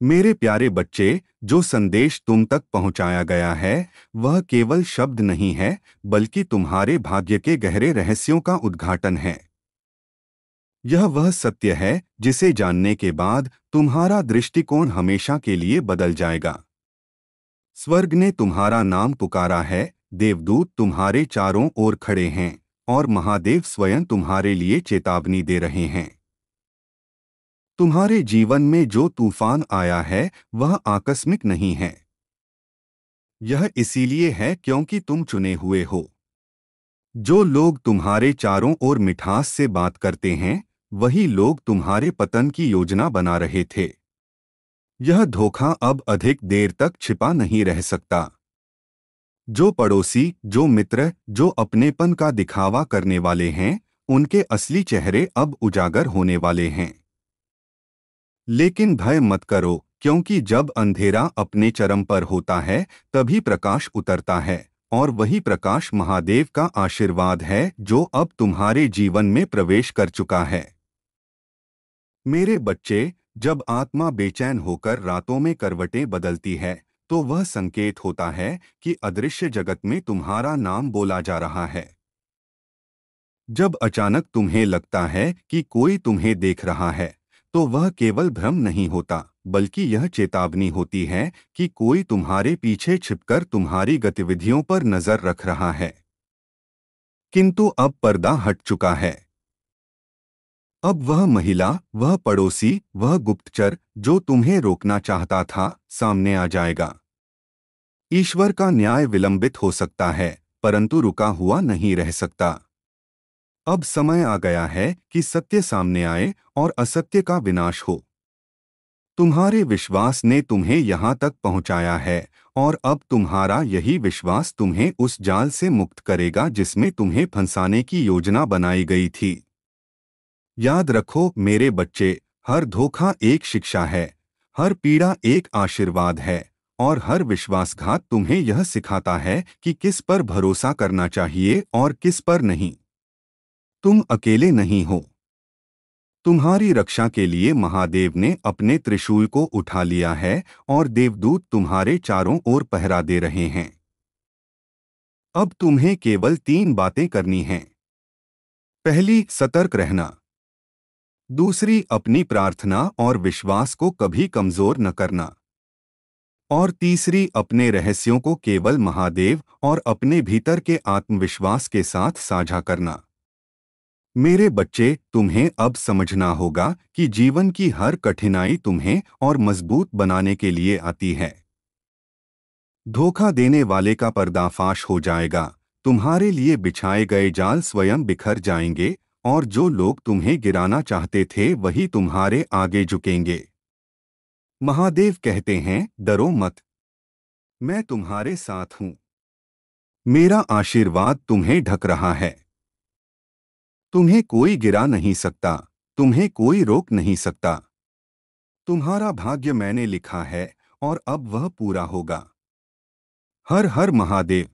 मेरे प्यारे बच्चे, जो संदेश तुम तक पहुंचाया गया है वह केवल शब्द नहीं है, बल्कि तुम्हारे भाग्य के गहरे रहस्यों का उद्घाटन है। यह वह सत्य है जिसे जानने के बाद तुम्हारा दृष्टिकोण हमेशा के लिए बदल जाएगा। स्वर्ग ने तुम्हारा नाम पुकारा है, देवदूत तुम्हारे चारों ओर खड़े हैं, और महादेव स्वयं तुम्हारे लिए चेतावनी दे रहे हैं। तुम्हारे जीवन में जो तूफान आया है वह आकस्मिक नहीं है। यह इसीलिए है क्योंकि तुम चुने हुए हो। जो लोग तुम्हारे चारों ओर मिठास से बात करते हैं, वही लोग तुम्हारे पतन की योजना बना रहे थे। यह धोखा अब अधिक देर तक छिपा नहीं रह सकता। जो पड़ोसी, जो मित्र, जो अपनेपन का दिखावा करने वाले हैं, उनके असली चेहरे अब उजागर होने वाले हैं। लेकिन भय मत करो, क्योंकि जब अंधेरा अपने चरम पर होता है तभी प्रकाश उतरता है, और वही प्रकाश महादेव का आशीर्वाद है जो अब तुम्हारे जीवन में प्रवेश कर चुका है। मेरे बच्चे, जब आत्मा बेचैन होकर रातों में करवटें बदलती है, तो वह संकेत होता है कि अदृश्य जगत में तुम्हारा नाम बोला जा रहा है। जब अचानक तुम्हें लगता है कि कोई तुम्हें देख रहा है, तो वह केवल भ्रम नहीं होता, बल्कि यह चेतावनी होती है कि कोई तुम्हारे पीछे छिपकर तुम्हारी गतिविधियों पर नजर रख रहा है। किंतु अब पर्दा हट चुका है। अब वह महिला, वह पड़ोसी, वह गुप्तचर जो तुम्हें रोकना चाहता था, सामने आ जाएगा। ईश्वर का न्याय विलंबित हो सकता है, परंतु रुका हुआ नहीं रह सकता। अब समय आ गया है कि सत्य सामने आए और असत्य का विनाश हो। तुम्हारे विश्वास ने तुम्हें यहाँ तक पहुँचाया है, और अब तुम्हारा यही विश्वास तुम्हें उस जाल से मुक्त करेगा जिसमें तुम्हें फंसाने की योजना बनाई गई थी। याद रखो मेरे बच्चे, हर धोखा एक शिक्षा है, हर पीड़ा एक आशीर्वाद है, और हर विश्वासघात तुम्हें यह सिखाता है कि किस पर भरोसा करना चाहिए और किस पर नहीं। तुम अकेले नहीं हो। तुम्हारी रक्षा के लिए महादेव ने अपने त्रिशूल को उठा लिया है, और देवदूत तुम्हारे चारों ओर पहरा दे रहे हैं। अब तुम्हें केवल 3 बातें करनी हैं। पहली, सतर्क रहना। दूसरी, अपनी प्रार्थना और विश्वास को कभी कमजोर न करना। और तीसरी, अपने रहस्यों को केवल महादेव और अपने भीतर के आत्मविश्वास के साथ साझा करना। मेरे बच्चे, तुम्हें अब समझना होगा कि जीवन की हर कठिनाई तुम्हें और मजबूत बनाने के लिए आती है। धोखा देने वाले का पर्दाफाश हो जाएगा, तुम्हारे लिए बिछाए गए जाल स्वयं बिखर जाएंगे, और जो लोग तुम्हें गिराना चाहते थे वही तुम्हारे आगे झुकेंगे। महादेव कहते हैं, डरो मत, मैं तुम्हारे साथ हूँ। मेरा आशीर्वाद तुम्हें ढक रहा है। तुम्हें कोई गिरा नहीं सकता, तुम्हें कोई रोक नहीं सकता। तुम्हारा भाग्य मैंने लिखा है, और अब वह पूरा होगा। हर हर महादेव।